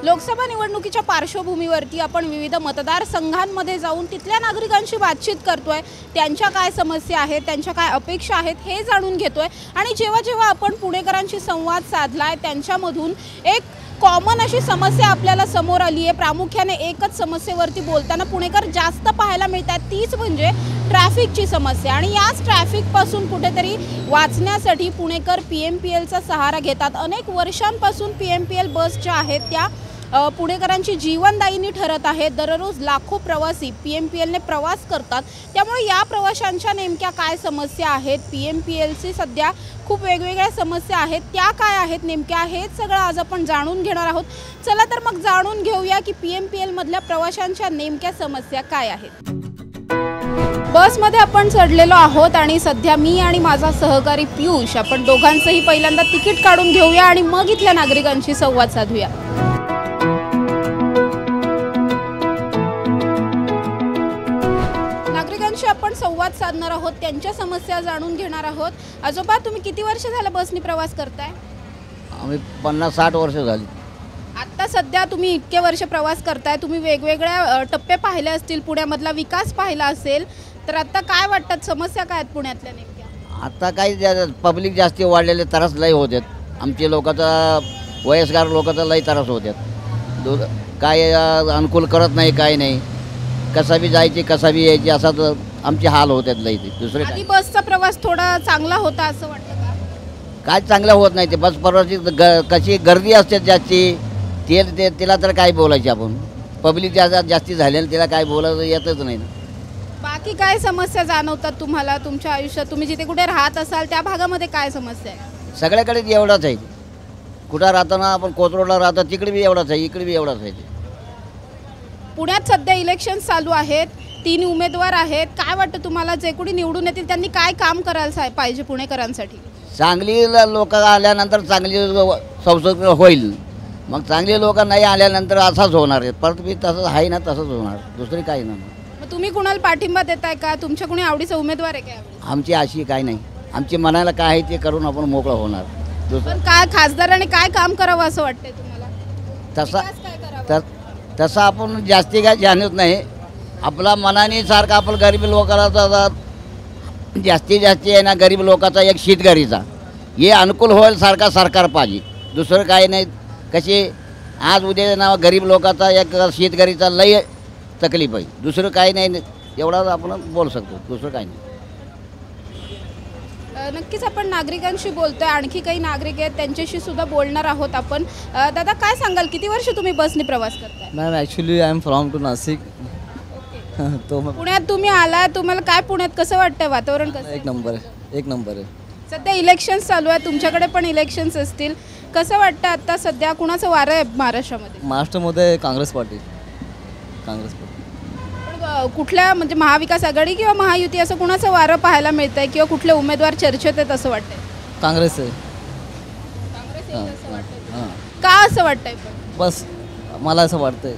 लोकसभा निवडणुकीच्या पार्श्वभूमीवरती आपण विविध मतदारसंघांमध्ये जाऊन तिथल्या नागरिकांशी बातचीत करतोय, त्यांच्या काय समस्या आहेत, त्यांच्या काय अपेक्षा आहेत हे जाणून घेतोय। आणि जेव्हा जेव्हा आपण पुणेकरांशी संवाद साधलाय त्यांच्यामधून एक कॉमन अशी समस्या आपल्याला समोर आली आहे। प्रामुख्याने एकच समस्येवरती बोलताना पुणेकर जास्त पाहायला मिळतात, तीच म्हणजे ट्रॅफिकची समस्या। आणि याच ट्रॅफिकपासून कुठेतरी वाचण्यासाठी पुणेकर पीएमपीएलचा सहारा घेतात। अनेक वर्षांपासून पीएमपीएल बस ज्या आहेत त्या पुणेकरांची जीवनदायिनी ठरत आहेत। दररोज लाखो प्रवासी पीएमपीएलने प्रवास करतात, त्यामुळे या प्रवाशांच्या नेमक्या काय समस्या आहेत, पीएमपीएलची सध्या खूप वेगवेगळ्या समस्या आहेत, त्या काय आहेत नेमक्या, हेच सगळं आज आपण जाणून घेणार आहोत। चला तर मग जाणून घेऊया की पीएमपीएल मधल्या प्रवाशांच्या नेमक्या समस्या काय आहेत। बसमध्ये आपण चढलेलो आहोत आणि सध्या मी आणि माझा सहकारी पियुष आपण दोघांचंही पहिल्यांदा तिकीट काढून घेऊया आणि मग इथल्या नागरिकांशी संवाद साधूया। नागरिकांशी आपण संवाद साधणार आहोत, त्यांच्या समस्या जाणून घेणार आहोत। आजोबा, तुम्ही किती वर्ष झालं बसनी प्रवास करताय? आम्ही 50-60 वर्ष झाली। आता सध्या तुम्ही इतके वर्ष प्रवास करताय, तुम्ही वेगवेगळ्या टप्पे पाहिले असतील, पुण्यामधला विकास पाहिला असेल, तर आता काय वाटतात, समस्या काय आहेत पुण्यातल्या नेमक्या? आता काही पब्लिक जास्ती वाढलेले त्रास लय होतात। आमचे लोकांचा वयस्कर लोकांचा लय त्रास होतात। काय अनुकूल करत नाही, काय नाही, कसा बी जायची कसा बी यायची, असा तर आमचे हाल होतात लय। दुसरे आधी बसचा प्रवास थोडा चांगला होता असं वाटतं का? काय चांगलं होत नाही ते बस प्रवासी कशी गर्दी असते जास्ती, तिला तर काय बोलायची आपण। पब्लिक जास्ती झालेली तिला काय बोलायचं येतच नाही। बाकी काय समस्या जाणवतात तुम्हाला तुमच्या आयुष्यात? तुम्ही जिथे कुठे राहत असाल त्या भागामध्ये काय समस्या आहे? सगळ्याकडे एवढाच आहे। कुठं राहताना आपण कोथरूडला राहतो तिकडे बी एवढाच आहे, इकडे बी एवढाच आहे। पुण्यात सध्या इलेक्शन चालू आहेत, 3 उमेदवार आहेत, काय वाटतं तुम्हाला जे कोणी निवडून येतील त्यांनी काय काम करायला पाहिजे पुणेकरांसाठी? चांगली लोक आल्यानंतर चांगली संसद होईल, मग चांगली लोक नाही आल्यानंतर असाच होणार आहे। परत बी तसंच आहे ना, तसंच होणार, दुसरी काही नाही। मग तुम्ही कुणाला पाठिंबा देताय का? तुमच्या कोणी आवडीचा उमेदवार आहे का? आमची अशी काही नाही, आमची मनाला काय आहे ते करून आपण मोकळं होणार। पण काय खासदाराने काय काम करावं असं वाटतंय तुम्हाला? तसा विकास काय करावा? तसं आपण जास्ती काय जाणत नाही, आपला मनाने सारखं आपण गरीब लोकांना जास्तीत जास्ती आहे ना, गरीब लोकांचा एक शेतकरीचा हे अनुकूल होईल सारखा सरकार पाहिजे, दुसरं काही नाही। कशी आज उद्या ना गरीब लोकांचा एक शेतकरीचा लय तकलीफ आहे, दुसरं काही नाही। एवढा आपण बोलू शकतो, दुसरं काही नाही। नक्कीच आपण नागरिकांशी बोलतोय, आणखी काही नागरिक आहेत त्यांच्याशी सुद्धा बोलणार आहोत आपण। दादा, काय सांगाल, किती वर्ष तुम्ही बसने प्रवास करताय? Ma'am actually I am from to Nashik. तो पुण्यात तुम्ही आलाय, तुम्हाला काय पुण्यात कसं वाटतंय, वातावरण कसं? एक नंबर आहे, एक नंबर आहे। सध्या इलेक्शन्स चालू आहे, तुमच्याकडे पण इलेक्शन्स असतील, कसं वाटतं आता सध्या कुणाचं वारं आहे महाराष्ट्रामध्ये? महाराष्ट्रामध्ये काँग्रेस पार्टी, काँग्रेस पार्टी। पण कुठल्या म्हणजे महाविकास आघाडी किंवा महायुती असं कुणाचं वारं पाहायला मिळतंय किंवा कुठले उमेदवार चर्चेत आहेत असं वाटतंय? काँग्रेस आहे। काँग्रेस येईल असं वाटतंय। हां, का असं वाटतंय पण? बस मला असं वाटतंय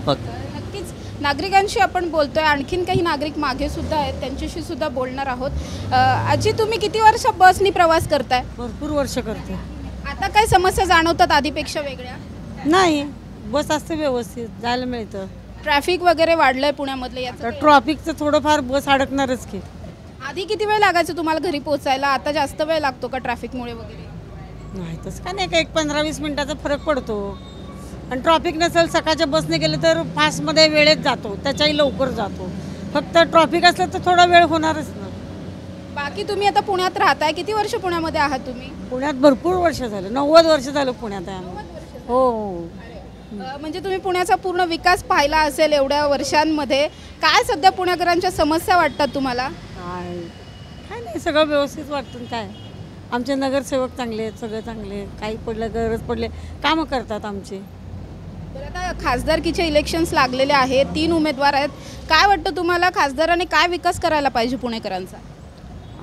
फक्त। नक्कीच नागरिकांशी आपण बोलतोय, आणखीन काही नागरिक मागे सुद्धा आहेत, त्यांच्याशी सुद्धा बोलणार आहोत। आजी, तुम्ही किती वर्ष बसनी प्रवास करताय? भरपूर वर्ष करते। आता काय समस्या जाणवतात आधीपेक्षा वेगळ्या? नाही, बस असते व्यवस्थित, जायला मिळतं। ट्रॅफिक वगैरे वाढलंय पुण्यामधलं, याचं तर काय? ट्रॉफिकचं थोडंफार बस अडकणारच की। आधी किती वेळ लागायचं तुम्हाला घरी पोहोचायला, आता जास्त वेळ लागतो का ट्रॅफिकमुळे वगैरे? नाही तसं काय नाही, एक 15-20 मिनिटाचा फरक पडतो। आणि ट्रॉफिक नसेल, सकाळच्या बसने गेले तर फास्टमध्ये वेळेत जातो, त्याच्याही लवकर जातो। फक्त ट्रॉफिक असलं तर थोडा वेळ होणारच ना। बाकी तुम्ही आता पुण्यात राहताय, किती वर्ष पुण्यामध्ये आहात तुम्ही? पुण्यात भरपूर वर्ष झालं, 90 वर्ष झालं पुण्यात आहे आम्ही। हो। म्हणजे तुम्ही पुण्याचा पूर्ण विकास पाहिला असेल एवढ्या वर्षांमध्ये, काय सध्या पुणेकरांच्या समस्या वाटतात तुम्हाला? काय नाही, सगळं व्यवस्थित वाटतं। काय आमचे नगरसेवक चांगले आहेत, सगळं चांगले आहेत, काही पडलं गरज पडले कामं करतात आमचे। बरं, आता खासदारकीचे इलेक्शन्स लागलेले आहेत, 3 उमेदवार आहेत, काय वाटतं तुम्हाला खासदाराने काय विकास करायला पाहिजे पुणेकरांचा?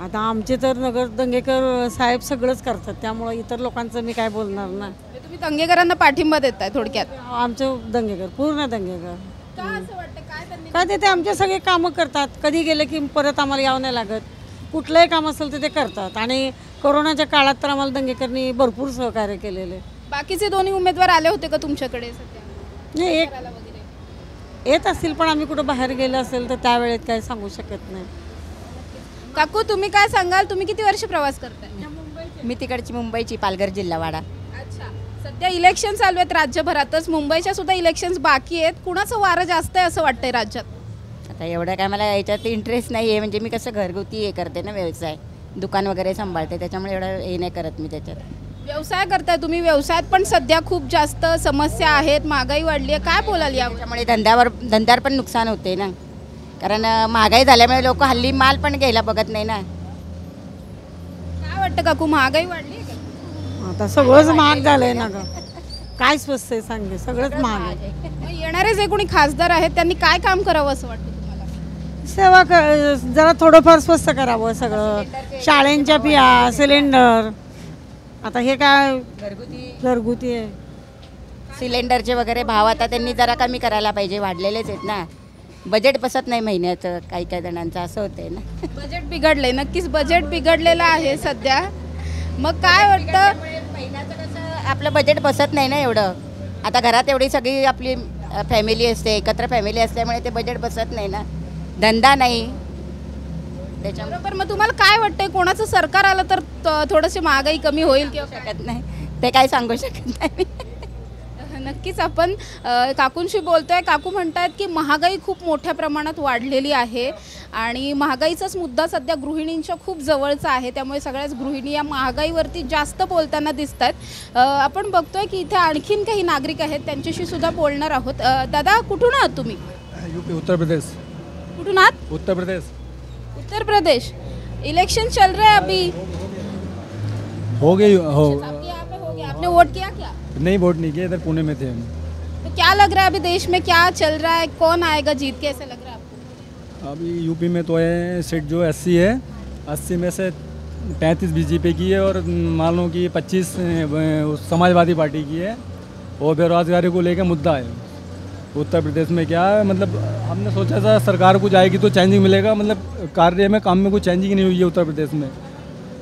आता आमचे तर नगर दंगेकर साहेब सगळंच करतात, त्यामुळे इतर लोकांचं मी काय बोलणार ना। तुम्ही दंगेकरांना पाठिंबा देताय थोडक्यात? आमचे दंगेकर, पूर्ण दंगेकर। का असं वाटतं, काय त्यांनी? काय ते आमचे सगळे कामं करतात, कधी गेले की परत आम्हाला यावं नाही लागत, कुठलंही काम असेल तर ते करतात। आणि कोरोनाच्या काळात तर आम्हाला दंगेकरनी भरपूर सहकार्य केलेले। बाकीचे दोन्ही उमेदवार आले होते का तुमच्याकडे सध्या नाही एक करायला वगैरे? येत असतील, पण आम्ही कुठं बाहेर गेलो असेल तर त्यावेळेत काही सांगू शकत नाही. काकू तुम्ही काय सांगाल, तुम्ही किती वर्ष प्रवास करताय? मी तिकडची मुंबईची, पालघर जिल्हावाडा. अच्छा, सध्या इलेक्शन चालू आहेत राज्यभरातच, मुंबईच्या सुद्धा इलेक्शन्स बाकी आहेत. कुणाचं वारं जास्त आहे असं वाटतंय राज्यात? आता एवढं काय मला याच्यात इंटरेस्ट नाही आहे, म्हणजे मी कसं घरगुती हे करते ना, व्यवसाय दुकान वगैरे सांभाळते, त्याच्यामुळे एवढं हे नाही करत मी त्याच्यात. व्यवसाय करताय तुम्ही, व्यवसायात पण सध्या खूप जास्त समस्या आहेत, महागाई वाढली आहे, काय बोलाल यावर? त्याच्यामुळे धंद्यावर पण नुकसान होते ना, कारण महागाई झाल्यामुळे लोक हल्ली माल पण घ्यायला बघत नाही ना. काय वाटतं काकू, महागाई वाढली आहे का? आता सगळंच महाग झालंय ना गं, काय स्वस्त आहे सांगे, सगळंच महाग आहे. मग येणारे जे कोणी खासदार आहेत त्यांनी काय काम करावं असं वाटतं तुम्हाला? सेवा जरा थोडंफार स्वस्त करावं सगळं, शाळेंच्या फिया, सिलेंडर, आता हे काय घरगुती आहे. सिलेंडरचे वगैरे भाव आता त्यांनी जरा कमी करायला पाहिजे, वाढलेलेच आहेत ना. बजेट बसत नाही महिन्याचं काही काही जणांचं, असं होतंय ना. बजेट बिघडलंय, नक्कीच बजेट बिघडलेलं आहे सध्या. मग काय वाटतं, महिन्याचं कसं आपलं बजेट बसत नाही ना एवढं. आता घरात एवढी सगळी आपली फॅमिली असते, एकत्र फॅमिली असल्यामुळे ते बजेट बसत नाही ना, धंदा नाही त्याच्यामुळे. बरोबर. मग तुम्हाला काय वाटतंय, कोणाचं सरकार आलं तर थोडीशी महागाई कमी होईल किंवा काय? शकत नाही ते, काय सांगू शकत नाही. नक्कीच आपण काकूंशी बोलतोय. काकू म्हणतायत की महागाई खूप मोठ्या प्रमाणात वाढलेली आहे आणि महागाईचाच मुद्दा सध्या गृहिणींच्या खूप जवळचा आहे, त्यामुळे सगळ्याच गृहिणी या महागाईवरती जास्त बोलताना दिसत आहेत. आपण बघतोय की इथे आणखीन काही नागरिक आहेत, त्यांच्याशी सुद्धा बोलणार आहोत. दादा, कुठून आहात तुम्ही? यूपी, उत्तर प्रदेश. कुठून आहात? उत्तर प्रदेश. उत्तर प्रदेश. इलेक्शन चल रहा है अभी, हो गई हो, आपके यहाँ पे हो गया, आपने वोट किया क्या? नहीं वोट नहीं किया, इधर पुणे में थे हम. तो क्या लग रहा है अभी देश में क्या चल रहा है, कौन आएगा जीत के, ऐसे लग रहा है आपको? अभी यूपी में तो है सीट जो 80 है, 80 में से 35 बीजेपी की है और मान लो कि 25 समाजवादी पार्टी की है, और बेरोजगारी को लेकर मुद्दा है उत्तर प्रदेश में. क्या है मतलब हमने सोचा था सरकार कुछ आएगी तो चेंजिंग मिलेगा, मतलब कार्य में काम में कोई चेंजिंग नहीं हुई है उत्तर प्रदेश में.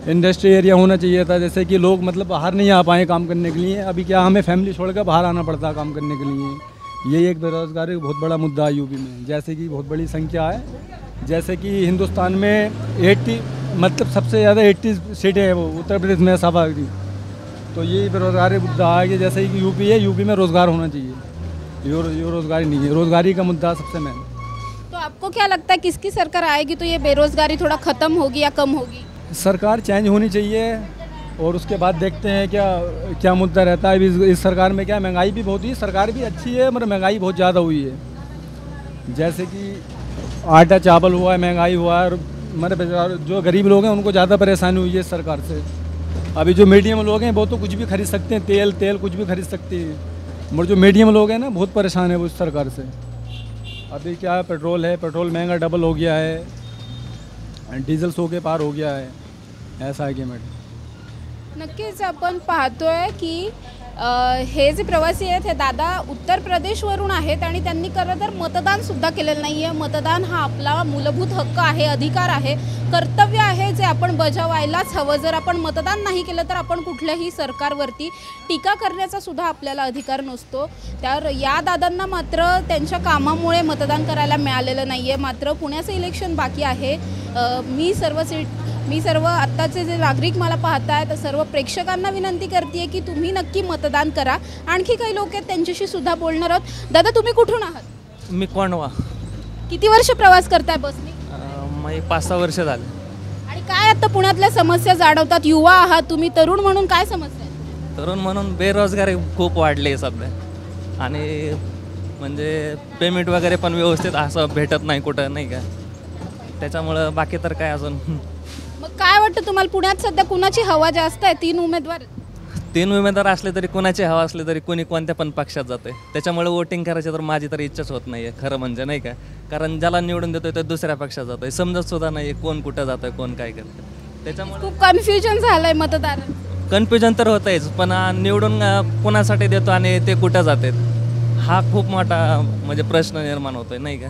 इंडस्ट्री एरिया होना चाहिए था, जैसे कि लोग मतलब बाहर नहीं आ पाए काम करने के लिए. अभी क्या हमें फैमिली छोड़कर बाहर आना पड़ता है काम करने के लिए. ये एक बेरोजगारी का बहुत बड़ा मुद्दा है यूपी में, जैसे कि बहुत बड़ी संख्या है. जैसे कि हिंदुस्तान में 80 मतलब सबसे ज़्यादा 80 सीटें हैं वो उत्तर प्रदेश में सभा की. तो ये बेरोजगारी मुद्दा है कि जैसे कि यूपी है, यूपी में रोज़गार होना चाहिए. ये रोज़गारी नहीं है, रोज़गारी का मुद्दा सबसे मेन. तो आपको क्या लगता है किसकी सरकार आएगी तो ये बेरोजगारी थोड़ा खत्म होगी या कम होगी? सरकार चेंज होनी चाहिए और उसके बाद देखते हैं क्या क्या मुद्दा रहता है. इस सरकार में क्या महंगाई भी बहुत हुई, सरकार भी अच्छी है मगर महंगाई बहुत ज़्यादा हुई है. जैसे कि आटा चावल हुआ है, महंगाई हुआ है, और मतलब जो गरीब लोग हैं उनको ज़्यादा परेशानी हुई है इस सरकार से. अभी जो मीडियम लोग हैं वो तो कुछ भी खरीद सकते हैं, तेल कुछ भी खरीद सकते हैं, मगर जो मीडियम लोग हैं ना बहुत परेशान है वो इस सरकार से. अभी क्या पेट्रोल है, पेट्रोल महंगा डबल हो गया है, डीजल 100 के पार हो गया है, ऐसा आहे की मॅडम. नक्कीच आपण पाहतोय की हे जे प्रवासी आहेत हे दादा उत्तर प्रदेशवरून आहेत आणि त्यांनी खरं तर मतदानसुद्धा केलेलं नाही आहे. मतदान हा आपला मूलभूत हक्क आहे, अधिकार आहे, कर्तव्य आहे जे आपण बजावायलाच हवं. जर आपण मतदान नाही केलं तर आपण कुठल्याही सरकारवरती टीका करण्याचा सुद्धा आपल्याला अधिकार नसतो. तर या दादांना मात्र त्यांच्या कामामुळे मतदान करायला मिळालेलं नाही आहे. मात्र पुण्याचं इलेक्शन बाकी आहे. मी सर्व आत्ताचे जे नागरिक मला पाहतायत सर्व प्रेक्षकांना विनंती करते की तुम्ही नक्की मतदान करा. आणखी काही लोक आहेत त्यांच्याशी सुद्धा बोलणार आहोत. दादा, तुम्ही कुठून आहात? मी कोंडवा. किती वर्ष प्रवास करताय बसने? मी 5-6 वर्ष झाले. आणि काय आता पुण्यातल्या समस्या जाणवतात? युवा आहात तुम्ही, तरुण म्हणून काय समस्या आहे? तरुण म्हणून बेरोजगारी खूप वाढली आहे सध्या, आणि म्हणजे पेमेंट वगैरे पण व्यवस्थित असं भेटत नाही कुठं, नाही का. त्याच्यामुळं बाकी तर काय अजून. मग काय वाटतं तुम्हाला, पुण्यात सध्या कुणाची हवा जास्त आहे? 3 उमेदवार. 3 उमेदवार असले तरी कुणाची हवा असले तरी कोणी कोणत्या पण पक्षात जाते. त्याच्यामुळे वोटिंग करायची तर माझी तर इच्छाच होत नाही आहे खरं म्हणजे, नाही का. कारण ज्याला निवडून देतोय तो दुसऱ्या पक्षात जातोय, समजत सुद्धा नाही कोण कुठं जातोय, कोण काय करतं. त्याच्यामुळे खूप कन्फ्युजन झालंय मतदार. कन्फ्युजन तर होतंयच, पण निवडून कोणासाठी देतो आणि ते कुठं जातात हा खूप मोठा म्हणजे प्रश्न निर्माण होतोय, नाही का.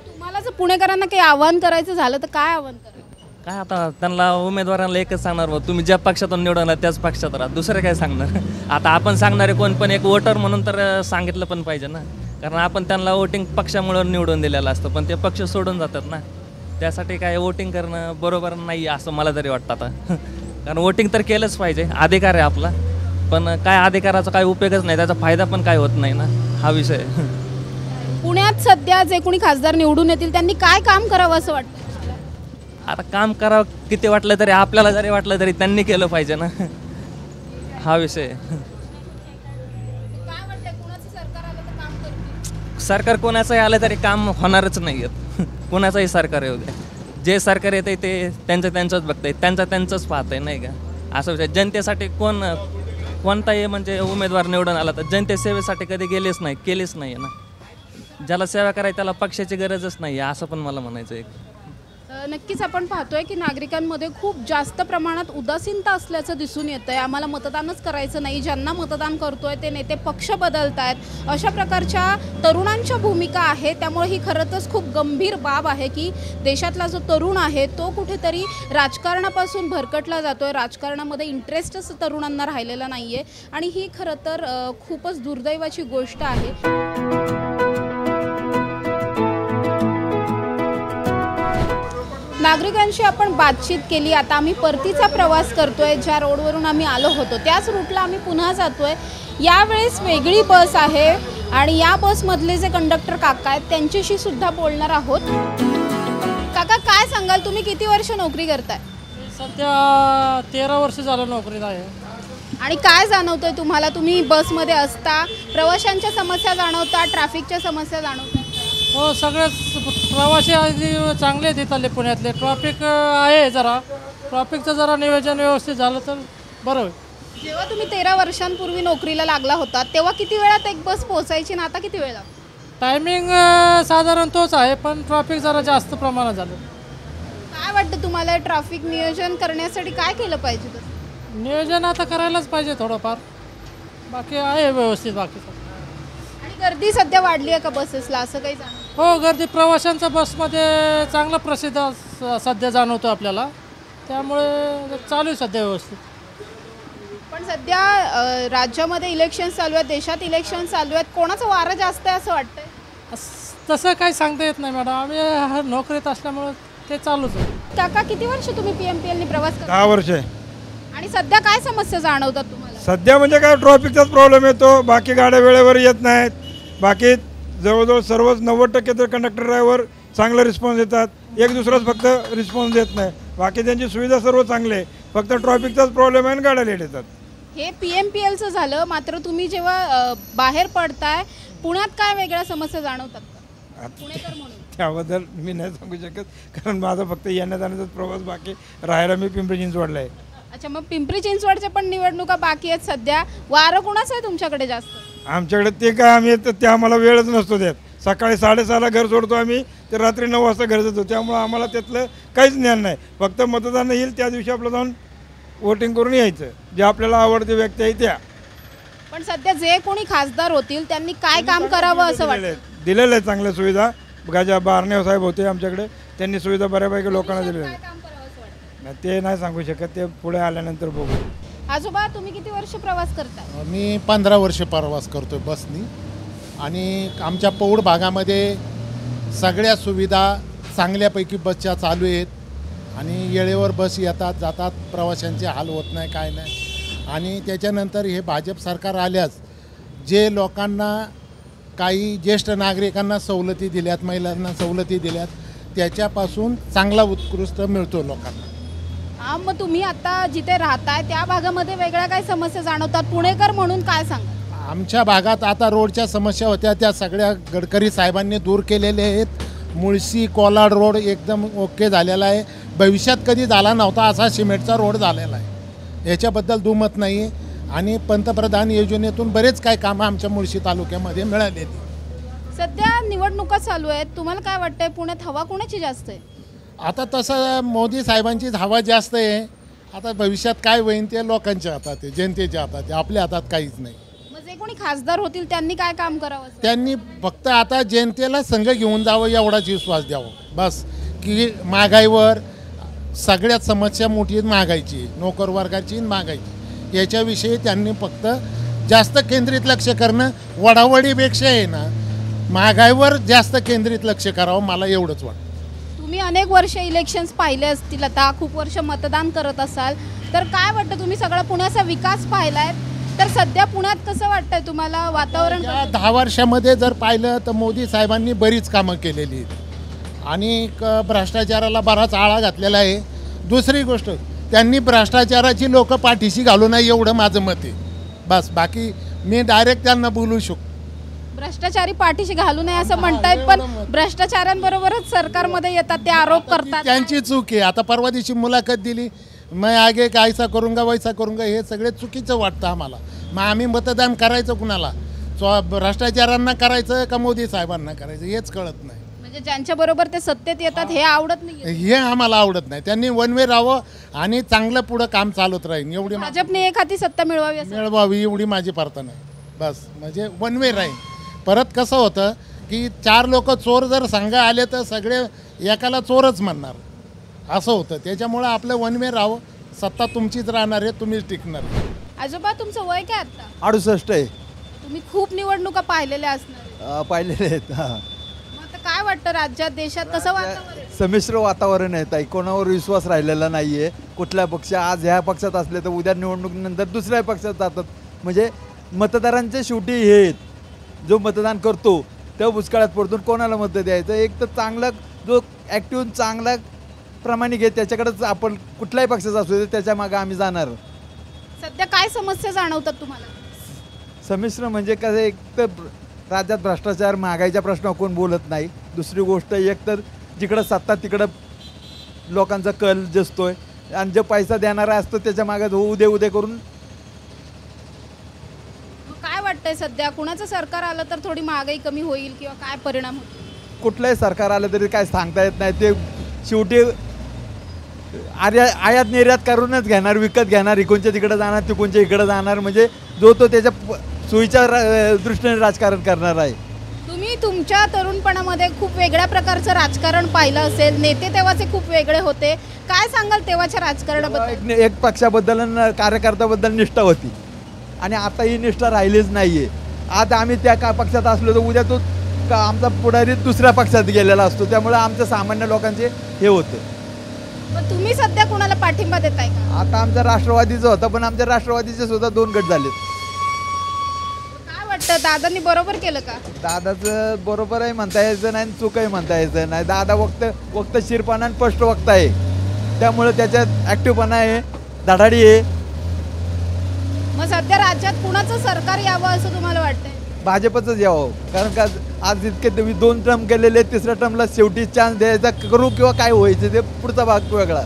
तुम्हाला जर पुणेकरांना काही आवाहन करायचं झालं तर काय आवाहन कराल? काय आता त्यांना उमेदवारांना एकच सांगणार बा, तुम्ही ज्या पक्षातून निवडून आला त्याच पक्षात राहा, दुसरं काय सांगणार. आता आपण सांगणारे कोण पण एक वोटर म्हणून तर सांगितलं पण पाहिजे ना, कारण आपण त्यांना वोटिंग पक्षामुळे निवडून दिलेलं असतं, पण ते पक्ष सोडून जातात ना. त्यासाठी काय वोटिंग करणं बरोबर नाही असं मला तरी वाटतं आता. कारण वोटिंग तर केलंच पाहिजे, अधिकार आहे आपला, पण काय अधिकाराचा काय उपयोगच नाही, त्याचा फायदा पण काय होत नाही ना, हा विषय. पुण्यात सध्या जे कोणी खासदार निवडून येतील त्यांनी काय काम करावं असं वाटतं? आता काम करावं किती वाटलं तरी, आपल्याला जरी वाटलं तरी त्यांनी केलं पाहिजे ना, हा विषय. काय वाटतंय कोणाचं सरकार आलं तर काम करतील? सरकार कोणाचंही आलं तरी काम होणारच नाही आहेत. कोणाचंही सरकार येऊ द्या, जे सरकार येते ते त्यांचंच बघतंय, त्यांचंच पाहतंय नाही का, असं विषय. जनतेसाठी कोणताही म्हणजे उमेदवार निवडून आला तर जनतेसेवेसाठी कधी केलेच नाही ना. ज्याला सेवा करायची त्याला पक्षाची गरजच नाही आहे, असं पण मला म्हणायचं आहे. नक्कीच आपण पाहतोय की नागरिकांमध्ये खूप जास्त प्रमाणात उदासीनता असल्याचं दिसून येतंय. आम्हाला मतदानच करायचं नाही, ज्यांना मतदान करतोय ते नेते पक्ष बदलत आहेत, अशा प्रकारच्या तरुणांच्या भूमिका आहे. त्यामुळे ही खरंच खूप गंभीर बाब आहे की देशातला जो तरुण आहे तो कुठेतरी राजकारणापासून भरकटला जातोय, राजकारणामध्ये इंटरेस्टच तरुणांना राहिलेला नाही आहे, आणि ही खरं तर खूपच दुर्दैवाची गोष्ट आहे. नागरिकांशी आपण बातचीत केली. आता आम्ही परतीचा प्रवास करतोय, ज्या रोडवरून आम्ही आलो होतो त्याच रूटला आम्ही पुन्हा जातोय. यावेळेस वेगळी बस आहे आणि या बसमधले जे कंडक्टर काका आहेत त्यांच्याशी सुद्धा बोलणार आहोत. काका, काय सांगाल, तुम्ही किती वर्ष नोकरी करताय? सध्या 13 वर्ष झालं नोकरीत आहे. आणि काय जाणवतंय तुम्हाला? तुम्ही बसमध्ये असता, प्रवाशांच्या समस्या जाणवता, ट्रॅफिकच्या समस्या जाणवता? हो, सगळेच प्रवासी आधी चांगले आहेत इथले पुण्यातले. ट्रॉफिक आहे, ट्रॉफिकचं जरा नियोजन व्यवस्थित झालं तर बरं होईल. जेव्हा तुम्ही 13 वर्षांपूर्वी नोकरीला लागला होता तेव्हा किती वेळात एक बस पोहोचायची ना आता किती वेळ लागतो? टायमिंग साधारण तोच आहे, पण ट्रॉफिक जरा जास्त प्रमाणात झालं. काय वाटतं तुम्हाला, ट्रॅफिक नियोजन करण्यासाठी काय केलं पाहिजे? नियोजन आता करायलाच पाहिजे थोडंफार, बाकी आहे व्यवस्थित बाकी. आणि गर्दी सध्या वाढली आहे का बसेसला, असं काही जाणवतं? हो, गर्दी प्रवाशांचा बसमध्ये चांगला प्रसिद्ध सध्या जाणवतो आपल्याला, त्यामुळे चालू आहे सध्या व्यवस्थित. पण सध्या राज्यामध्ये इलेक्शन चालू आहेत, देशात इलेक्शन चालू आहेत, कोणाचं वारं जास्त आहे असं वाटतंय? तसं काही सांगता येत नाही मॅडम, आम्ही नोकरीत असल्यामुळे ते चालूच आहे. काका, किती वर्ष तुम्ही PMPLने प्रवास करता? 10 वर्ष आहे. आणि सध्या काय समस्या जाणवतात तुम्हाला? सध्या म्हणजे काय ट्रॉफिकचाच प्रॉब्लेम येतो, बाकी गाड्या वेळेवर येत नाहीत. बाकी जवळजवळ सर्वच 90% तर कंडक्टर ड्रायव्हर चांगला रिस्पॉन्स देतात, एक दुसराच फक्त रिस्पॉन्स देत नाही. बाकी त्यांची सुविधा सर्व चांगली आहे, फक्त ट्रॉफिकचाच प्रॉब्लेम आहे आणि गाड्या लेट येतात. हे PMPLचं झालं, मात्र तुम्ही जेव्हा बाहेर पडताय पुण्यात काय वेगळ्या समस्या जाणवतात का? पुणेकर म्हणून त्याबद्दल मी नाही सांगू शकत, कारण माझा फक्त येण्या जाण्याचाच प्रवास, बाकी राहायला मी पिंपरी चिंचवडला आहे. अच्छा, मग पिंपरी चिंचवडच्या पण निवडणुका बाकी आहेत सध्या. वारं कोणाचं आहे तुमच्याकडे जास्त? आमच्याकडे ते काय, आम्ही ते आम्हाला वेळच नसतो त्यात. सकाळी 6:30ला घर सोडतो आम्ही, ते रात्री 9 वाजता घर जातो, त्यामुळं आम्हाला त्यातलं काहीच ज्ञान नाही. फक्त मतदान येईल त्या दिवशी आपलं जाऊन वोटिंग करून यायचं, जे आपल्याला आवडते व्यक्ती आहे त्या. पण सध्या जे कोणी खासदार होतील त्यांनी काय काम करावं असं वाटतं? दिलेलं आहे चांगल्या सुविधा. बघा, बारणे साहेब होते आमच्याकडे, त्यांनी सुविधा बऱ्यापैकी लोकांना दिलेल्या काय आहे. काम करावं असं वाटतं? ते नाही सांगू शकत, ते पुढे आल्यानंतर बघू. आजोबा, तुम्ही किती वर्ष प्रवास करताय? मी 15 वर्ष प्रवास करतो आहे बसनी, आणि आमच्या पौड भागामध्ये सगळ्या सुविधा चांगल्यापैकी बसच्या चालू आहेत, आणि वेळेवर बस येतात जातात, प्रवाशांचे हाल होत नाही, काय नाही. आणि त्याच्यानंतर हे भाजप सरकार आल्यास जे लोकांना काही ज्येष्ठ नागरिकांना सवलती दिल्यात, महिलांना सवलती दिल्यात, त्याच्यापासून चांगला उत्कृष्ट मिळतो लोकांना. मग तुम्ही आता जिथे राहताय त्या भागामध्ये वेगळ्या काय समस्या जाणवतात? पुणेकर म्हणून काय सांगा? आमच्या भागात आता रोडच्या समस्या होत्या, त्या सगळ्या गडकरी साहेबांनी दूर केलेल्या आहेत. मुळशी कोलाड रोड एकदम ओके झालेला आहे, भविष्यात कधी झाला नव्हता असा सिमेंटचा रोड झालेला आहे, याच्याबद्दल दुमत नाही आहे. आणि पंतप्रधान योजनेतून बरेच काय कामं आमच्या मुळशी तालुक्यामध्ये मिळालेली. सध्या निवडणुका चालू आहेत, तुम्हाला काय वाटतंय पुण्यात हवा कोणाची जास्त आहे? आता तसं मोदी साहेबांचीच हवा जास्त आहे. आता भविष्यात काय होईल ते लोकांच्या हातात आहे, जनतेच्या हातात आहे, आपल्या हातात काहीच नाही. मग जे कोणी खासदार होतील त्यांनी काय काम करावं? त्यांनी फक्त आता जनतेला संघ घेऊन जावं, एवढाच विश्वास द्यावा बस, की महागाईवर सगळ्यात समस्या मोठी महागाईची, नोकर वर्गाची महागाईची, याच्याविषयी त्यांनी फक्त जास्त केंद्रित लक्ष करणं, वडावडीपेक्षा आहे ना महागाईवर जास्त केंद्रित लक्ष करावं, मला एवढंच वाटतं. तुम्ही अनेक वर्ष इलेक्शन्स पाहिले असतील, आता खूप वर्ष मतदान करत असाल, तर काय वाटतं, तुम्ही सगळा पुण्याचा विकास पाहिलाय, तर सध्या पुण्यात कसं वाटतंय तुम्हाला वातावरण? 10 वर्षामध्ये जर पाहिलं तर मोदी साहेबांनी बरीच कामं केलेली आहेत आणि भ्रष्टाचाराला बराच आळा घातलेला आहे. दुसरी गोष्ट, त्यांनी भ्रष्टाचाराची लोक पाठीशी घालू नये एवढं माझं मत आहे. बस, बाकी मी डायरेक्ट त्यांना बोलू शकतो. भ्रष्टाचारी पाठीशी घालू नये असं म्हणतायत, पण भ्रष्टाचारांबरोबरच सरकारमध्ये येतात, ते आरोप करतात. त्यांची चूक आहे. आता परवा दिवशी मुलाखत दिली, मैं आगे का ऐसा करूंगा वैसा करूंगा, हे सगळे चुकीचं वाटतं आम्हाला. मग आम्ही मतदान करायचं कुणाला? भ्रष्टाचारांना करायचं का मोदी साहेबांना करायचं हेच कळत नाही. म्हणजे ज्यांच्या बरोबर ते सत्तेत येतात हे आवडत नाही, हे आम्हाला आवडत नाही. त्यांनी वन वे राहावं आणि चांगलं पुढं काम चालत राहील एवढी भाजपने एखादी सत्ता मिळवावी एवढी माझी प्रार्थना आहे. बस, म्हणजे वन वे राहील. परत कसं होतं की 4 लोक चोर जर संघ आले तर सगळे एकाला चोरच म्हणणार, असं होतं. त्याच्यामुळं आपलं वन वे राहावं, सत्ता तुमचीच राहणार आहे, तुम्हीच टिकणार. आजोबा, तुमचं वय काय आता? 68 आहे. तुम्ही खूप निवडणुका पाहिलेल्या असणार. पाहिलेले आहेत. मग आता काय वाटतं, राज्यात देशात कसं वातावरण? संमिश्र वातावरण आहे ताई, कोणावर विश्वास राहिलेला नाही आहे. कुठल्या पक्ष आज ह्या पक्षात असले तर उद्या निवडणुकीनंतर दुसऱ्या पक्षात जातात. म्हणजे मतदारांचे शेवटी हे आहेत, जो मतदान करतो तेव्हा भुसकाळात पडतो, कोणाला मत द्यायचं. एक तर चांगला जो ॲक्टिव्ह चांगला प्रामाणिक आहे त्याच्याकडेच आपण कुठल्याही पक्षाचा असू दे त्याच्या मागे आम्ही जाणार. सध्या काय समस्या जाणवतात तुम्हाला? संमिश्र म्हणजे कसं, एक तर राज्यात भ्रष्टाचार, महागाईच्या प्रश्नावर कोण बोलत नाही. दुसरी गोष्ट, एक तर जिकडं सत्ता तिकडं लोकांचा कल जसतोय आणि जो पैसा देणारा असतो त्याच्या मागे उद्या करून. काय वाटतंय सध्या, कुणाचं सरकार आलं तर थोडी महागाई कमी होईल किंवा काय परिणाम होईल? कुठलंही सरकार आलं तरी काय सांगता येत नाही. ते शेवटी आयात निर्यात करूनच घेणार, विकत घेणार, इकडच्या तिकडे जाणार, तिकडच्या इकडे जाणार. म्हणजे जो तो त्याच्या सोयीच्या दृष्टीने राजकारण करणार आहे. तुम्ही तुमच्या तरुणपणामध्ये खूप वेगळ्या प्रकारचं राजकारण पाहिलं असेल, नेते तेव्हाचे खूप वेगळे होते, काय सांगाल तेव्हाच्या राजकारणाबद्दल? एक पक्षाबद्दल आणि कार्यकर्त्याबद्दल निष्ठा होती आणि आता ही निष्ठा राहिलीच नाही आहे. आज आम्ही त्या पक्षात असलो तर उद्या तो आमचा पुढारी दुसऱ्या पक्षात गेलेला असतो, त्यामुळे आमच्या सामान्य लोकांचे हे होतं. तुम्ही सध्या कोणाला पाठिंबा देताय का? आता आमचा राष्ट्रवादीचं होतं, पण आमच्या राष्ट्रवादीचे सुद्धा 2 गट झालेत. काय वाटतं, दादांनी बरोबर केलं का? दादाचं बरोबर आहे म्हणता यायचं नाही, चूकही म्हणता यायचं नाही. दादा वक्तशीरपणा आणि स्पष्ट वक्ता आहे, त्यामुळे त्याच्यात ॲक्टिव्हपणा आहे, धडाडी आहे. मग सध्या राज्यात कुणाचं सरकार यावं असं तुम्हाला वाटतंय? भाजपचंच यावं, कारण का आज इतके 2 टर्म केलेले, 3ऱ्या टर्मला शेवटी चान्स द्यायचा, करू किंवा काय व्हायचं ते पुढचा भाग वेगळा.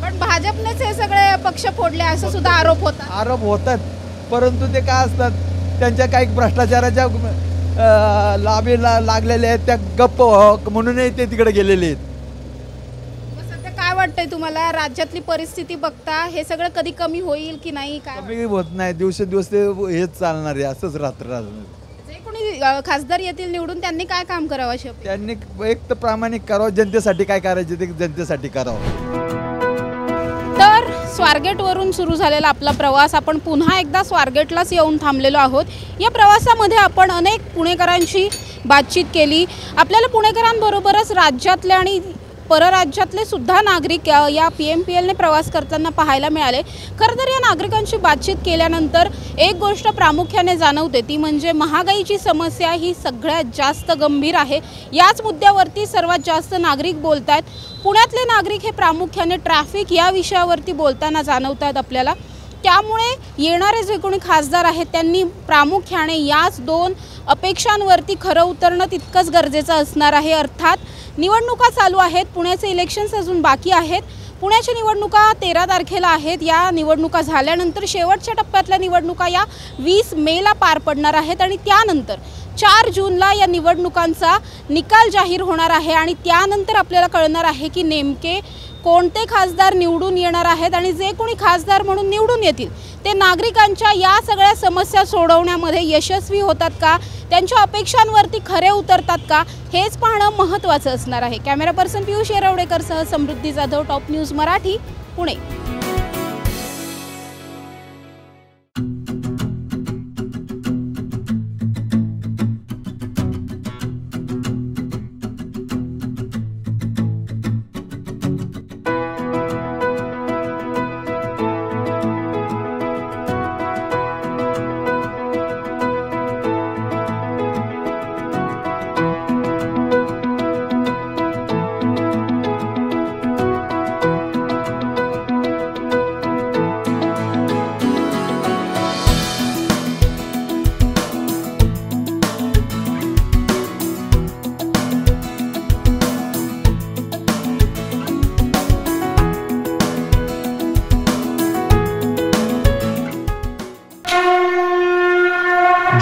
पण भाजपनेच हे सगळे पक्ष फोडले असं सुद्धा आरोप होतात. परंतु ते काय असतात, त्यांच्या काही भ्रष्टाचाराच्या लाभी लागलेल्या आहेत, त्या गप्प म्हणूनही ते तिकडे गेलेले आहेत. सध्या काय वाटतंय तुम्हाला, राज्यातली परिस्थिती बघता हे सगळं कधी कमी होईल की नाही? काय कमी होत नाही, दिवसेंदिवस ते हेच चालणार आहे, असंच राहणार. जे कोणी खासदार येतील निवडून त्यांनी काय काम करावं? त्यांनी एक तर प्रामाणिक करावं, जनतेसाठी काय करायचे ते जनतेसाठी करावं. तर स्वारगेटवरून सुरू झालेला आपला प्रवास, आपण पुन्हा एकदा स्वारगेटलाच येऊन थांबलेलो आहोत. या प्रवासामध्ये आपण अनेक पुणेकरांशी बातचीत केली. आपल्याला पुणेकरांबरोबरच राज्यातले आणि परराज्यातले सुद्धा नागरिक या PMPLने प्रवास करताना पाहायला मिळाले. खरं तर या नागरिकांशी बातचीत केल्यानंतर एक गोष्ट प्रामुख्याने जाणवते, ती म्हणजे महागाईची समस्या ही सगळ्यात जास्त गंभीर आहे. याच मुद्द्यावरती सर्वात जास्त नागरिक बोलत आहेत. पुण्यातले नागरिक हे प्रामुख्याने ट्रॅफिक या विषयावरती बोलताना जाणवत आहेत आपल्याला. त्यामुळे येणारे जे कोणी खासदार आहेत त्यांनी प्रामुख्याने याच 2 अपेक्षांवरती खरं उतरणं तितकंच गरजेचं असणार आहे. अर्थात निवडणुका चालू आहेत, पुण्याचे इलेक्शन्स अजून बाकी आहेत. पुण्याच्या निवडणुका 13 तारखेला आहेत. या निवडणुका झाल्यानंतर शेवटच्या टप्प्यातल्या निवडणुका या 20 मेला पार पडणार आहेत आणि त्यानंतर 4 जूनला या निवडणुकांचा निकाल जाहीर होणार आहे आणि त्यानंतर आपल्याला कळणार आहे की नेमके कोणते खासदार निवडून येणार आहेत आणि जे कोणी खासदार म्हणून निवडून येतील ते नागरिकांच्या या सगळ्या समस्या सोडवण्यामध्ये यशस्वी होतात का, त्यांच्या अपेक्षांवरती खरे उतरतात का, हेच पाहणं महत्त्वाचं असणार आहे. कॅमेरा पर्सन पियुष येरवडेकरसह समृद्धी जाधव, टॉप न्यूज मराठी, पुणे.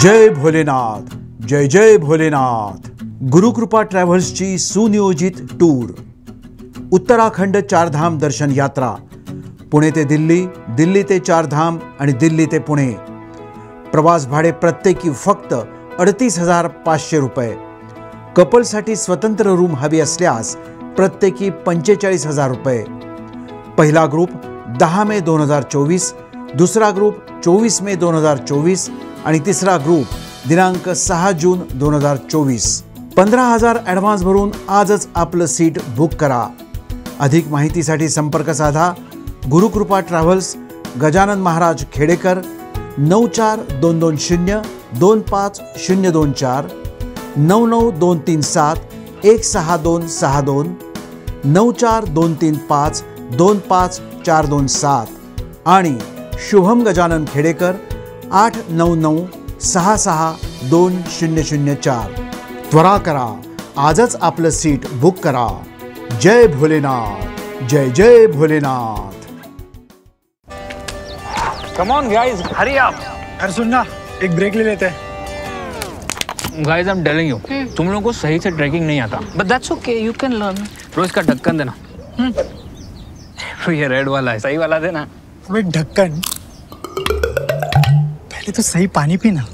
जय भोलेनाथ, जय जय भोलेनाथ. गुरुकृपा ट्रॅव्हल्सची सुनियोजित टूर. उत्तराखंड चारधाम दर्शन यात्रा. पुणे ते दिल्ली, दिल्ली ते चारधाम आणि दिल्ली ते पुणे. प्रवास भाडे प्रत्येकी फक्त 38,500 रुपये. कपलसाठी स्वतंत्र रूम हवी असल्यास प्रत्येकी 45,000 रुपये. पहिला ग्रुप 10 मे 2024, दुसरा ग्रुप 24 मे 2024 आणि तिसरा ग्रुप दिनांक 6 जून 2024. 15,000 ॲडव्हान्स भरून आजच आपलं सीट बुक करा. अधिक माहितीसाठी संपर्क साधा. गुरुकृपा ट्रॅव्हल्स, गजानन महाराज खेडेकर, 94-220-25024, 99-237-16262, 94-235-25427 आणि शुभम गजानन खेडेकर 899-66-2004. त्वरा करा, आजच आपलं सीट बुक करा. जय भोलेनाथ, जय जय Bholenath. Come on guys, hurry up. यार सुन ना, एक ब्रेक ले लेते हैं. Guys, I'm telling you, तुम लोगों को सही से ट्रैकिंग नहीं आता. But that's okay, you can learn. रोज का ढक्कन देना. ये रेड वाला है, सही वाला देना. वे ढक्कन, पहले तो सही पानी पीना.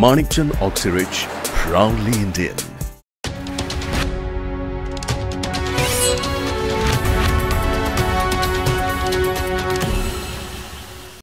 Manikchand Oxyrich, proudly Indian.